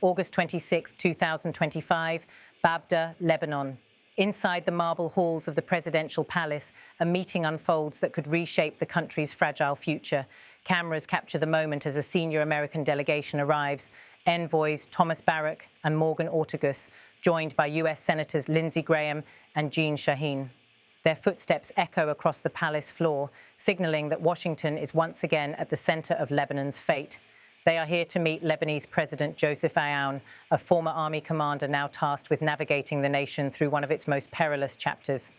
August 26, 2025, Baabda, Lebanon. Inside the marble halls of the presidential palace, a meeting unfolds that could reshape the country's fragile future. Cameras capture the moment as a senior American delegation arrives. Envoys Thomas Barrack and Ortagus, joined by US Senators Lindsey and Shaheen. Their footsteps echo across the palace floor, signaling that Washington is once again at the center of Lebanon's fate. They are here to meet Lebanese President Joseph Aoun, a former army commander now tasked with navigating the nation through one of its most perilous chapters.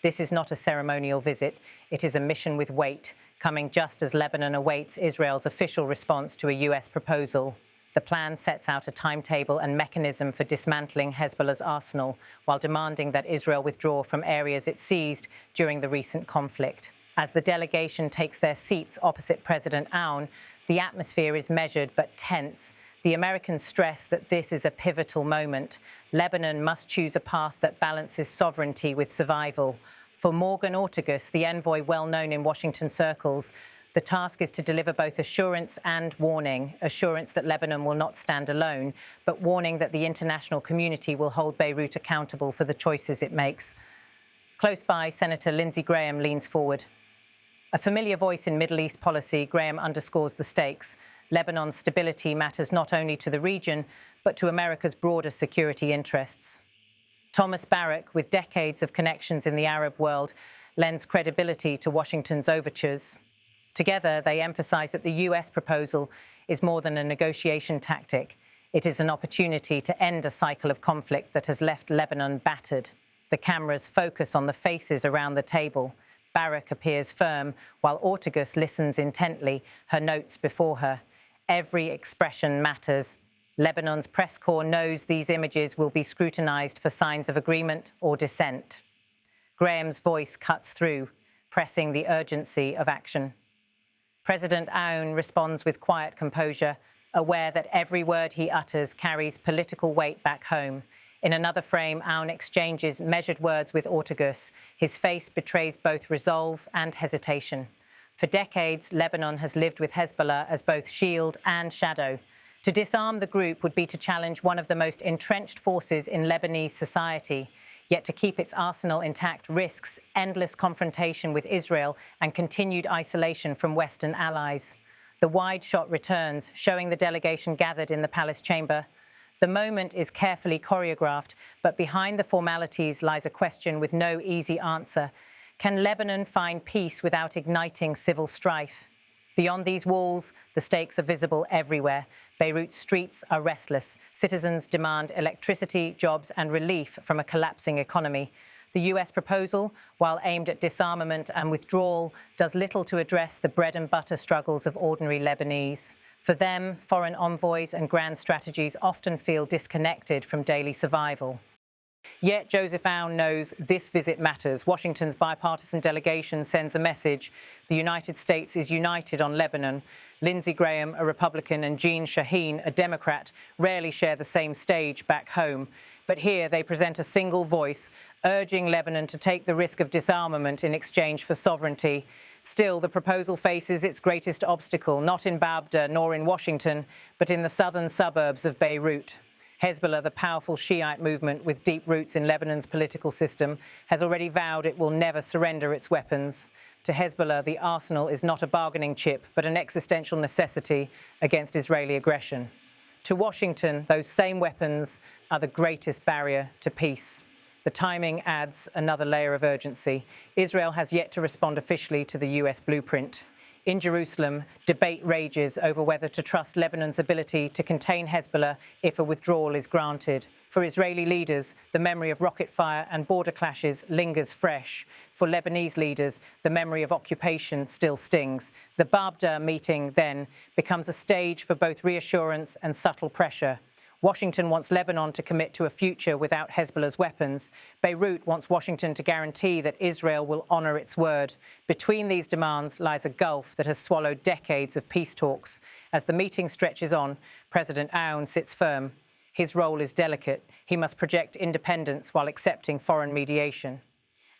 This is not a ceremonial visit. It is a mission with weight, coming just as Lebanon awaits Israel's official response to a US proposal. The plan sets out a timetable and mechanism for dismantling Hezbollah's arsenal, while demanding that Israel withdraw from areas it seized during the recent conflict. As the delegation takes their seats opposite President Aoun, the atmosphere is measured but tense. The Americans stress that this is a pivotal moment. Lebanon must choose a path that balances sovereignty with survival. For Ortagus, the envoy well known in Washington circles, the task is to deliver both assurance and warning. Assurance that Lebanon will not stand alone, but warning that the international community will hold Beirut accountable for the choices it makes. Close by, Senator Lindsey leans forward. A familiar voice in Middle East policy, Graham underscores the stakes. Lebanon's stability matters not only to the region, but to America's broader security interests. Thomas Barrack, with decades of connections in the Arab world, lends credibility to Washington's overtures. Together, they emphasize that the US proposal is more than a negotiation tactic. It is an opportunity to end a cycle of conflict that has left Lebanon battered. The cameras focus on the faces around the table. Barrack appears firm, while Ortagus listens intently, her notes before her. Every expression matters. Lebanon's press corps knows these images will be scrutinized for signs of agreement or dissent. Graham's voice cuts through, pressing the urgency of action. President Aoun responds with quiet composure, aware that every word he utters carries political weight back home. In another frame, Aoun exchanges measured words with Ortagus. His face betrays both resolve and hesitation. For decades, Lebanon has lived with Hezbollah as both shield and shadow. To disarm the group would be to challenge one of the most entrenched forces in Lebanese society. Yet to keep its arsenal intact risks endless confrontation with Israel and continued isolation from Western allies. The wide shot returns, showing the delegation gathered in the palace chamber. The moment is carefully choreographed, but behind the formalities lies a question with no easy answer. Can Lebanon find peace without igniting civil strife? Beyond these walls, the stakes are visible everywhere. Beirut's streets are restless. Citizens demand electricity, jobs, and relief from a collapsing economy. The US proposal, while aimed at disarmament and withdrawal, does little to address the bread-and-butter struggles of ordinary Lebanese. For them, foreign envoys and grand strategies often feel disconnected from daily survival. Yet Joseph Aoun knows this visit matters. Washington's bipartisan delegation sends a message. The United States is united on Lebanon. Lindsey, a Republican, and Shaheen, a Democrat, rarely share the same stage back home. But here they present a single voice, urging Lebanon to take the risk of disarmament in exchange for sovereignty. Still, the proposal faces its greatest obstacle, not in Baabda nor in Washington, but in the southern suburbs of Beirut. Hezbollah, the powerful Shiite movement with deep roots in Lebanon's political system, has already vowed it will never surrender its weapons. To Hezbollah, the arsenal is not a bargaining chip, but an existential necessity against Israeli aggression. To Washington, those same weapons are the greatest barrier to peace. The timing adds another layer of urgency. Israel has yet to respond officially to the US blueprint. In Jerusalem, debate rages over whether to trust Lebanon's ability to contain Hezbollah if a withdrawal is granted. For Israeli leaders, the memory of rocket fire and border clashes lingers fresh. For Lebanese leaders, the memory of occupation still stings. The Baabda meeting, then, becomes a stage for both reassurance and subtle pressure. Washington wants Lebanon to commit to a future without Hezbollah's weapons. Beirut wants Washington to guarantee that Israel will honor its word. Between these demands lies a gulf that has swallowed decades of peace talks. As the meeting stretches on, President Aoun sits firm. His role is delicate. He must project independence while accepting foreign mediation.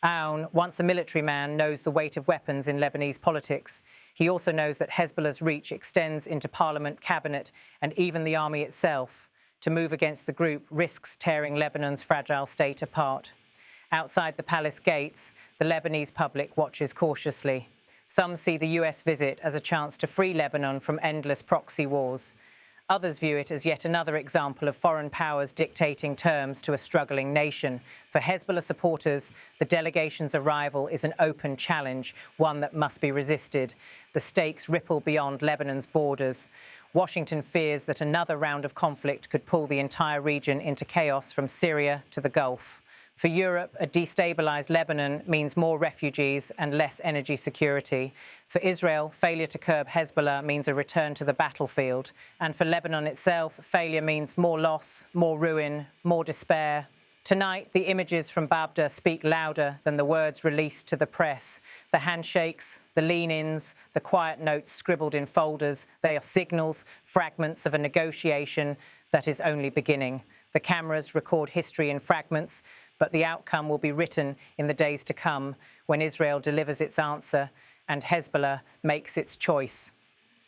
Aoun, once a military man, knows the weight of weapons in Lebanese politics. He also knows that Hezbollah's reach extends into parliament, cabinet, and even the army itself. To move against the group risks tearing Lebanon's fragile state apart. Outside the palace gates, the Lebanese public watches cautiously. Some see the US visit as a chance to free Lebanon from endless proxy wars. Others view it as yet another example of foreign powers dictating terms to a struggling nation. For Hezbollah supporters, the delegation's arrival is an open challenge, one that must be resisted. The stakes ripple beyond Lebanon's borders. Washington fears that another round of conflict could pull the entire region into chaos from Syria to the Gulf. For Europe, a destabilized Lebanon means more refugees and less energy security. For Israel, failure to curb Hezbollah means a return to the battlefield. And for Lebanon itself, failure means more loss, more ruin, more despair. Tonight, the images from Baabda speak louder than the words released to the press. The handshakes, the lean-ins, the quiet notes scribbled in folders, they are signals, fragments of a negotiation that is only beginning. The cameras record history in fragments, but the outcome will be written in the days to come when Israel delivers its answer and Hezbollah makes its choice.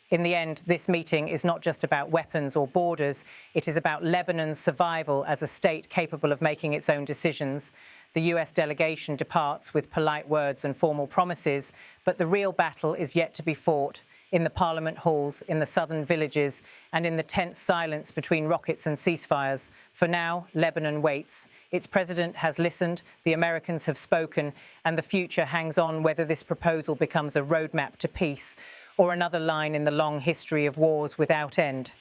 In the end, this meeting is not just about weapons or borders. It is about Lebanon's survival as a state capable of making its own decisions. The US delegation departs with polite words and formal promises, but the real battle is yet to be fought in the parliament halls, in the southern villages, and in the tense silence between rockets and ceasefires. For now, Lebanon waits. Its president has listened, the Americans have spoken, and the future hangs on whether this proposal becomes a roadmap to peace or another line in the long history of wars without end.